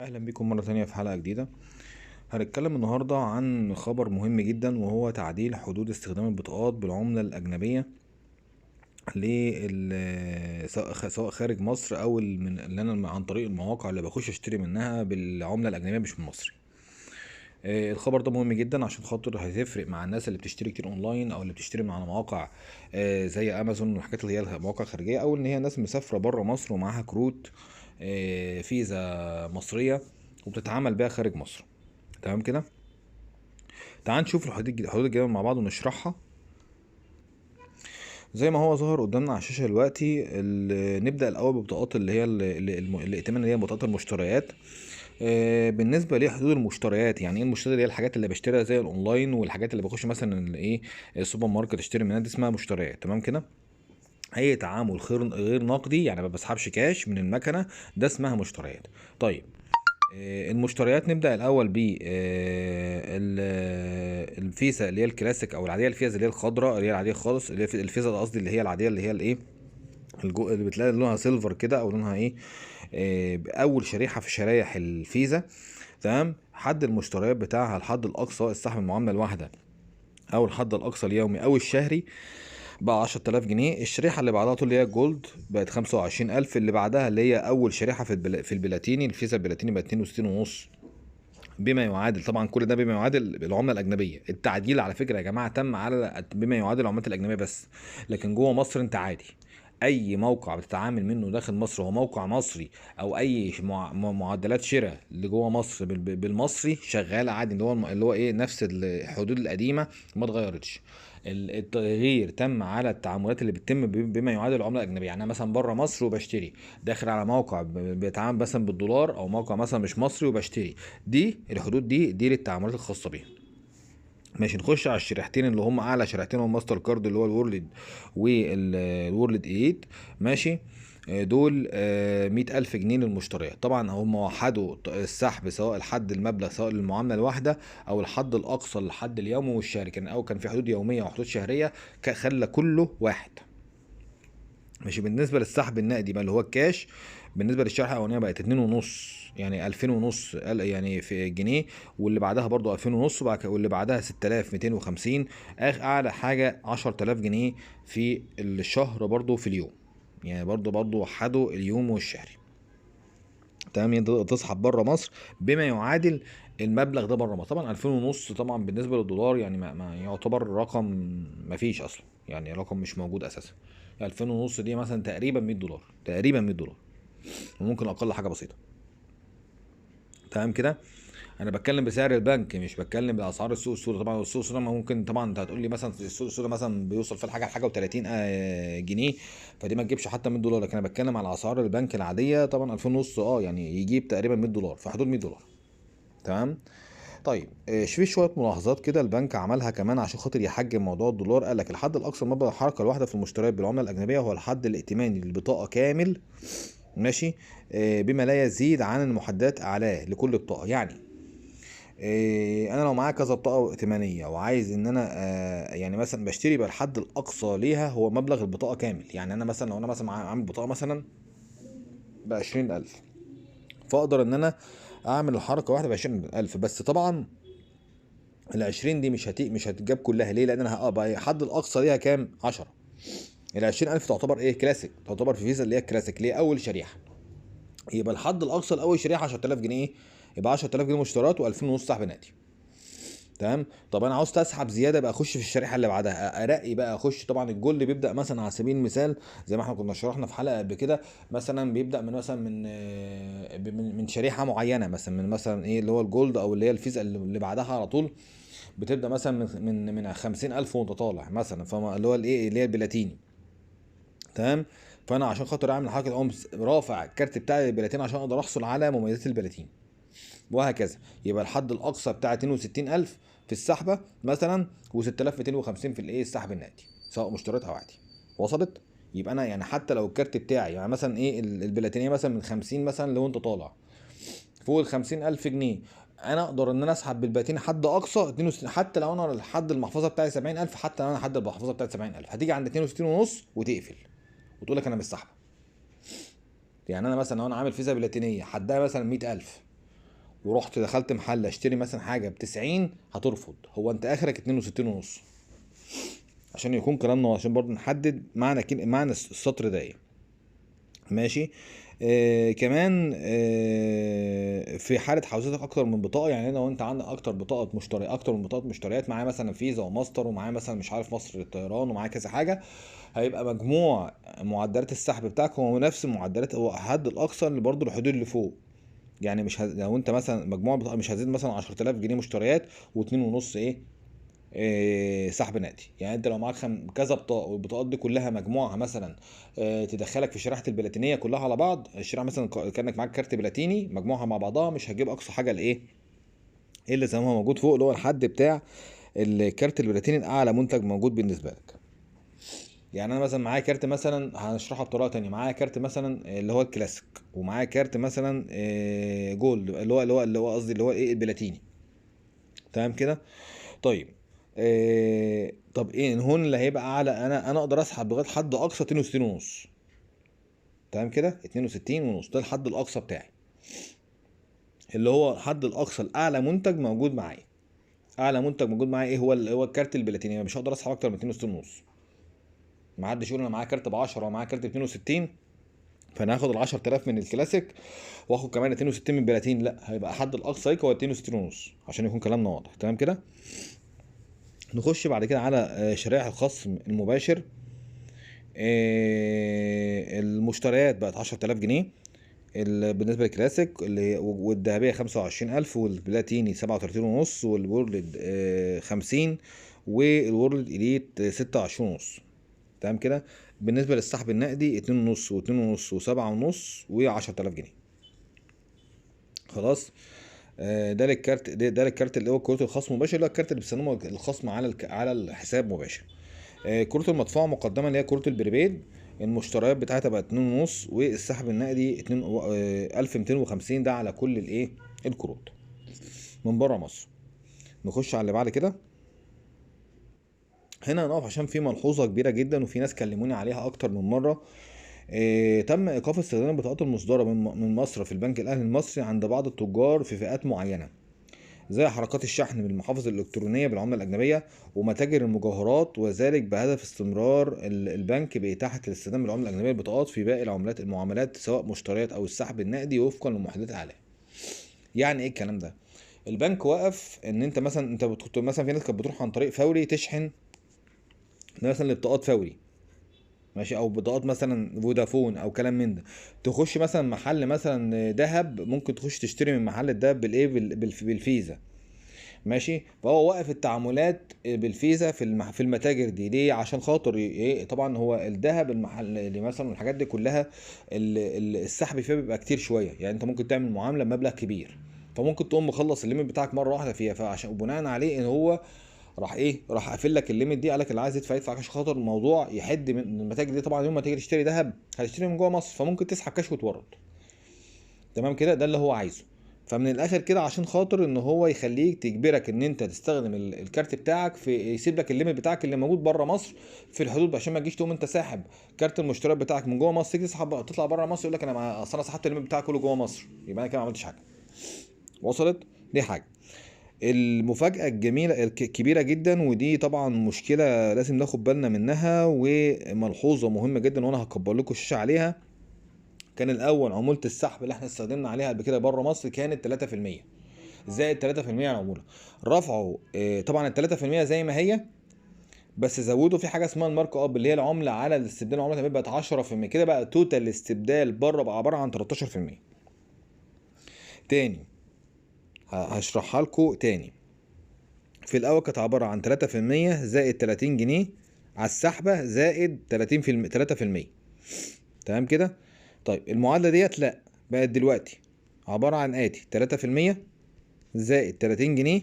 اهلا بكم مره تانية في حلقه جديده. هنتكلم النهارده عن خبر مهم جدا، وهو تعديل حدود استخدام البطاقات بالعمله الاجنبيه سواء خارج مصر او من اللي انا عن طريق المواقع اللي بخش اشتري منها بالعمله الاجنبيه مش بالمصري. الخبر ده مهم جدا عشان خاطر هتفرق مع الناس اللي بتشتري كتير اونلاين، او اللي بتشتري من على مواقع زي امازون والحاجات اللي هي المواقع الخارجيه، او ان هي ناس مسافره بره مصر ومعاها كروت فيزا مصريه وبتتعامل بيها خارج مصر. تمام كده. تعال نشوف الحدود الجديدة مع بعض ونشرحها زي ما هو ظهر قدامنا على الشاشة دلوقتي. نبدأ الأول ببطاقات اللي هي الائتمان، اللي هي بطاقات المشتريات. بالنسبة لحدود المشتريات، يعني ايه المشتريات؟ اللي هي الحاجات اللي بشتريها زي الاونلاين، والحاجات اللي بخش مثلا ايه السوبر ماركت اشتري منها، دي اسمها مشتريات. تمام كده. اي تعامل غير نقدي، يعني ما بسحبش كاش من المكنة، ده اسمها مشتريات. طيب، المشتريات نبدأ الأول ب الفيزا اللي هي الكلاسيك أو العادية، الفيزا اللي هي الخضراء اللي هي العادية خالص، اللي هي الفيزا قصدي اللي هي العادية اللي هي الإيه، اللي بتلاقي لونها سيلفر كده أو لونها إيه، أول شريحة في شرايح الفيزا. تمام. حد المشتريات بتاعها الحد الأقصى السحب المعاملة الواحدة، أو الحد الأقصى اليومي أو الشهري، بقى 10000 جنيه. الشريحة اللي بعدها طول اللي هي الجولد بقت 25000. اللي بعدها اللي هي أول شريحة في البلاتيني، الفيزا البلاتيني بقت 62 ونص، بما يعادل طبعا كل ده بما يعادل العمله الاجنبيه. التعديل على فكره يا جماعه تم على بما يعادل العملات الاجنبيه بس، لكن جوه مصر انت عادي اي موقع بتتعامل منه داخل مصر هو موقع مصري، او اي معدلات شراء اللي جوه مصر بالمصري شغاله عادي، اللي هو ايه، نفس الحدود القديمه ما اتغيرتش. التغيير تم على التعاملات اللي بتتم بما يعادل العمله الاجنبيه. يعني انا مثلا بره مصر وبشتري، داخل على موقع بيتعامل مثلا بالدولار، او موقع مثلا مش مصري وبشتري، دي الحدود دي للتعاملات الخاصه بيها. ماشي، نخش على الشريحتين اللي هم اعلى شريحتين، هم ماستر كارد اللي هو الورلد والورلد ايد. ماشي. دول 100,000 جنيه للمشتريات. طبعا هم وحدوا السحب، سواء الحد المبلغ سواء للمعاملة الواحدة، أو الحد الأقصى للحد اليومي والشهري. كان في حدود يومية وحدود شهرية، خلى كله واحد. ماشي. بالنسبة للسحب النقدي بقى اللي هو الكاش، بالنسبة للشريحة الأولانية بقت 2 ونص، يعني 2000 ونص يعني في جنيه، واللي بعدها برضو 2000 ونص، واللي بعدها 6250. أعلى حاجة 10000 جنيه في الشهر برضو في اليوم، يعني برضو وحدوا اليوم والشهري. تمام. تسحب بره مصر بما يعادل المبلغ ده بره مصر. طبعا 2000 ونص طبعا بالنسبه للدولار يعني ما يعتبر رقم، ما فيش اصلا، يعني رقم مش موجود اساسا. 2000 ونص دي مثلا تقريبا 100 دولار، تقريبا 100 دولار، وممكن اقل حاجه بسيطه. تمام كده. انا بتكلم بسعر البنك، مش بتكلم باسعار السوق السوداء. طبعا السوق السوداء ممكن، طبعا انت هتقول لي مثلا السوق السوداء مثلا بيوصل في الحاجه و30 جنيه، فدي ما تجيبش حتى 100 دولار. لكن انا بتكلم على اسعار البنك العاديه. طبعا 2000 ونص يعني يجيب تقريبا 100 دولار، في حدود 100 دولار. تمام. طيب، في شويه ملاحظات كده البنك عملها كمان عشان خاطر يحجم موضوع الدولار. قال لك الحد الاقصى لمبلغ الحركه الواحده في المشتريات بالعمله الاجنبيه هو الحد الائتماني للبطاقه كامل. ماشي. بما لا يزيد عن المحددات اعلاه لكل بطاقه. يعني انا لو معايا كذا بطاقه ائتمانيه وعايز ان انا يعني مثلا بشتري، يبقى الحد الاقصى ليها هو مبلغ البطاقه كامل. يعني انا مثلا لو انا مثلا عامل بطاقه مثلا ب20000، فاقدر ان انا اعمل الحركه واحده ب20000. بس طبعا ال20 دي مش هتتجاب كلها. ليه؟ لان انا بقى الحد الاقصى ليها كام؟ 10. ال20000 تعتبر ايه؟ كلاسيك، تعتبر في فيزا اللي هي الكلاسيك، ليه؟ اول شريحه. يبقى الحد الاقصى لاول شريحه 10000 جنيه، يبقى 10000 جنيه مشتريات و2000 ونص سحب نقدي. تمام. طب انا عاوز اسحب زياده بقى، اخش في الشريحه اللي بعدها، ارقي بقى، اخش. طبعا الجولد بيبدا مثلا على سبيل المثال زي ما احنا كنا شرحنا في حلقه قبل كده، مثلا بيبدا من مثلا من شريحه معينه، مثلا من مثلا ايه اللي هو الجولد، او اللي هي الفيزا اللي بعدها على طول بتبدا مثلا من 50000 وانت طالع مثلا، فما اللي هو الايه اللي هي البلاتيني. تمام. فانا عشان خاطر اعمل حركه اقوم رافع الكارت بتاعي البلاتين عشان اقدر احصل على مميزات البلاتين، وهكذا. يبقى الحد الاقصى بتاع 62000 في السحبه مثلا، و6250 في الايه السحب النقدي، سواء مشتريات او عادي. وصلت؟ يبقى انا يعني حتى لو الكارت بتاعي يعني مثلا ايه البلاتينيه مثلا من 50 مثلا، لو انت طالع فوق ال 50000 جنيه، انا اقدر ان انا اسحب بالبلاتين حد اقصى 62. حتى لو انا الحد المحفظه بتاعي 70000، حتى لو انا حد المحفظه بتاعي 70000، هتيجي عند 62 ونص وتقفل وتقول لك انا مش سحبه. يعني انا مثلا لو انا عامل فيزا بلاتينيه حدها مثلا 100000، ورحت دخلت محل اشتري مثلا حاجه ب90، هترفض. هو انت اخرك 62 ونص، عشان يكون كلامنا، عشان برضه نحدد معنى السطر ده ايه. ماشي. كمان في حاله حوزتك اكتر من بطاقه، يعني انا وانت عندك اكتر من بطاقه مشتريات، معايا مثلا فيزا وماستر، ومعايا مثلا مش عارف مصر للطيران، ومعايا كذا حاجه، هيبقى مجموع معدلات السحب بتاعك هو نفس معدلات، هو الحد الاقصى اللي برضه الحدود اللي فوق. يعني مش لو انت مثلا مجموع بطاقة مش هتزيد مثلا 10000 جنيه مشتريات واتنين ونص سحب نقدي. يعني انت لو معاك كذا بطاقه، والبطاقات دي كلها مجموعها مثلا تدخلك في شريحه البلاتينيه كلها على بعض، الشريحه مثلا كانك معاك كارت بلاتيني مجموعها مع بعضها، مش هتجيب اقصى حاجه ايه اللي زي ما هو موجود فوق، اللي هو الحد بتاع الكارت البلاتيني الاعلى منتج موجود بالنسبه لك. يعني انا مثلا معايا كارت، مثلا هنشرحها بطريقه تانية، معايا كارت مثلا اللي هو الكلاسيك، ومعايا كارت مثلا جولد، اللي هو قصدي اللي هو البلاتيني. تمام كده. طيب طب هون اللي هيبقى اعلى، انا اقدر اسحب لغايه حد اقصى 62 ونص. تمام كده، 62 ونص ده الحد الاقصى بتاعي، اللي هو الحد الاقصى الاعلى منتج موجود معايا. اعلى منتج موجود معايا هو الكارت البلاتيني، مش هقدر اسحب اكتر من 62 ونص. ما حدش يقول انا معايا كارت ب 10 ومعايا كارت ب 62، فانا هاخد ال 10000 من الكلاسيك واخد كمان 62 من البلاتين. لا، هيبقى حد الاقصى هو 62 ونص، عشان يكون كلامنا واضح. تمام كده. نخش بعد كده على شرائح الخصم المباشر. المشتريات بقت 10000 جنيه، بالنسبة للكلاسيك والذهبية 25000، والبلاتيني 37 ونص، والورلد 50، والورلد إليت 26 ونص. تمام كده. بالنسبة للسحب النقدي 2 ونص و2 ونص و7 ونص و10000 جنيه. خلاص. ده للكارت، ده للكارت اللي هو كروت الخصم مباشر، اللي هو الكارت اللي بيسموه الخصم على الحساب مباشر. كروت المدفوعة مقدما اللي هي كروت البريبيد، المشتريات بتاعتها بقت 2 ونص، والسحب النقدي 1250، ده على كل الكروت من بره مصر. نخش على اللي بعد كده. هنا هنقف عشان في ملحوظة كبيرة جدا، وفي ناس كلموني عليها أكتر من مرة. تم إيقاف استخدام البطاقات المصدرة من مصر في البنك الأهلي المصري عند بعض التجار في فئات معينة، زي حركات الشحن بالمحافظ الإلكترونية بالعملة الأجنبية ومتاجر المجوهرات، وذلك بهدف استمرار البنك بإتاحة الاستخدام بالعملة الأجنبية البطاقات في باقي المعاملات سواء مشتريات أو السحب النقدي وفقا للمحددات عليها. يعني إيه الكلام ده؟ البنك وقف إن أنت مثلا، كنت مثلا في ناس كانت بتروح عن طريق فوري تشحن مثلا لبطاقات فوري، ماشي، او بطاقات مثلا فودافون او كلام من ده. تخش مثلا محل مثلا ذهب، ممكن تخش تشتري من محل الذهب بالفيزا. ماشي. فهو وقف التعاملات بالفيزا في المتاجر دي ليه؟ عشان خاطر طبعا هو الذهب المحل اللي مثلا الحاجات دي كلها السحب فيها بيبقى كتير شويه، يعني انت ممكن تعمل معامله بمبلغ كبير، فممكن تقوم مخلص الليميت بتاعك مره واحده فيها، فعشان بناء عليه ان هو راح قافل لك الليميت دي، قال لك اللي عايز يدفع عشان خاطر الموضوع يحد من المتاجر دي. طبعا يوم ما تيجي تشتري ذهب هتشتري من جوه مصر، فممكن تسحب كاش وتورد. تمام كده، ده اللي هو عايزه. فمن الاخر كده عشان خاطر ان هو يخليك تجبرك ان انت تستخدم الكارت بتاعك، في يسيب لك الليميت بتاعك اللي موجود بره مصر في الحدود، عشان ما تجيش تقوم انت ساحب كارت المشتريات بتاعك من جوه مصر، تيجي تسحب تطلع بره مصر يقول لك اصل انا سحبت الليميت بتاعك كله جوه مصر، يبقى انا كده ما عملتش حاجه. وصلت؟ دي حاجه. المفاجأة الجميلة الكبيرة جدا، ودي طبعا مشكلة لازم ناخد بالنا منها، وملحوظة مهمة جدا وانا هكبر لكم الشاشة عليها. كان الاول عمولة السحب اللي احنا استخدمنا عليها قبل كده بره مصر كانت 3%، زائد 3% على العمولة. رفعوا طبعا ال 3% زي ما هي، بس زودوا في حاجة اسمها المارك اب، اللي هي العملة على الاستبدال، العملة بقت 10%، كده بقى توتال الاستبدال بره بقى عبارة عن 13%. تاني هشرحها لكم تاني. في الاول كانت عباره عن 3% زائد 30 جنيه على السحبه زائد 30%، 3%. تمام كده. طيب المعادله ديت لا، بقت دلوقتي عباره عن 3% زائد 30 جنيه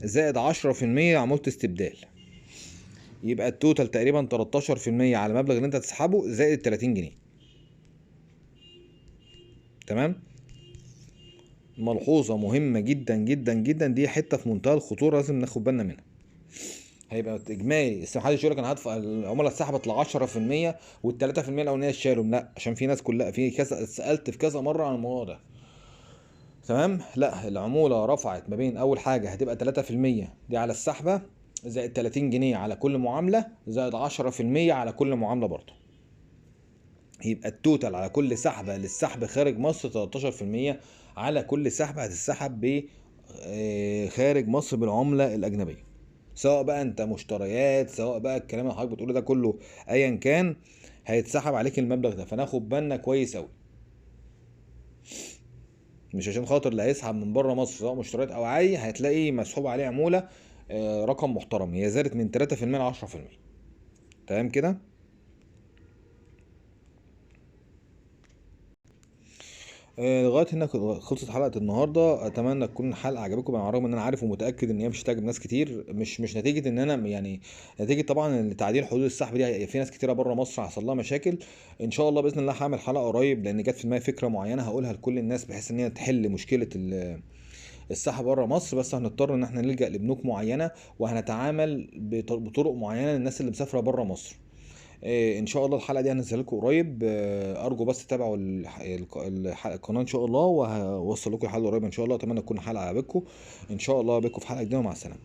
زائد 10% عمولة استبدال، يبقى التوتال تقريبا 13% على المبلغ اللي انت هتسحبه زائد 30 جنيه. تمام. ملحوظه مهمه جدا جدا جدا، دي حته في منتهى الخطوره لازم ناخد بالنا منها. هيبقى اجمالي، بس محدش يقول لك انا هدفع، العملاء اتسحبت ل 10% وال 3% الاولانيه اتشالوا، لا، عشان في ناس كلها في كذا سالت في كذا مره عن الموضوع ده. تمام. لا، العمولة رفعت ما بين أول حاجة هتبقى 3% دي على السحبة، زائد 30 جنيه على كل معاملة، زائد 10% على كل معاملة برضه. يبقى التوتال على كل سحبة للسحب خارج مصر 13% على كل سحبة هتتسحب خارج مصر بالعملة الأجنبية. سواء بقى انت مشتريات، سواء بقى الكلام اللي حضرتك بتقوله ده كله، ايا كان هيتسحب عليك المبلغ ده. فناخد بالنا كويس قوي، مش عشان خاطر اللي هيسحب من بره مصر سواء مشتريات او عادي هتلاقي مسحوب عليه عمولة رقم محترم. هي زادت من 3% ل 10%. تمام كده. لغايه هنا خلصت حلقه النهارده. اتمنى تكون الحلقه عجبتكم، على الرغم ان انا عارف ومتاكد ان هي مش هتعجب ناس كتير، مش نتيجه ان انا يعني، نتيجه طبعا ان تعديل حدود السحب دي في ناس كتيره بره مصر حصل لها مشاكل. ان شاء الله باذن الله هعمل حلقه قريب، لان جت في دماغي فكره معينه هقولها لكل الناس بحيث ان هي تحل مشكله السحب بره مصر. بس هنضطر ان احنا نلجأ لبنوك معينه، وهنتعامل بطرق معينه للناس اللي مسافره بره مصر. ان شاء الله الحلقه دي هنزلها لكم قريب. ارجو بس تتابعوا القناه ان شاء الله، وهوصل لكم الحلقه قريب ان شاء الله. اتمنى تكون الحلقه عجبتكم. ان شاء الله بكم في حلقه جديده، مع السلامه.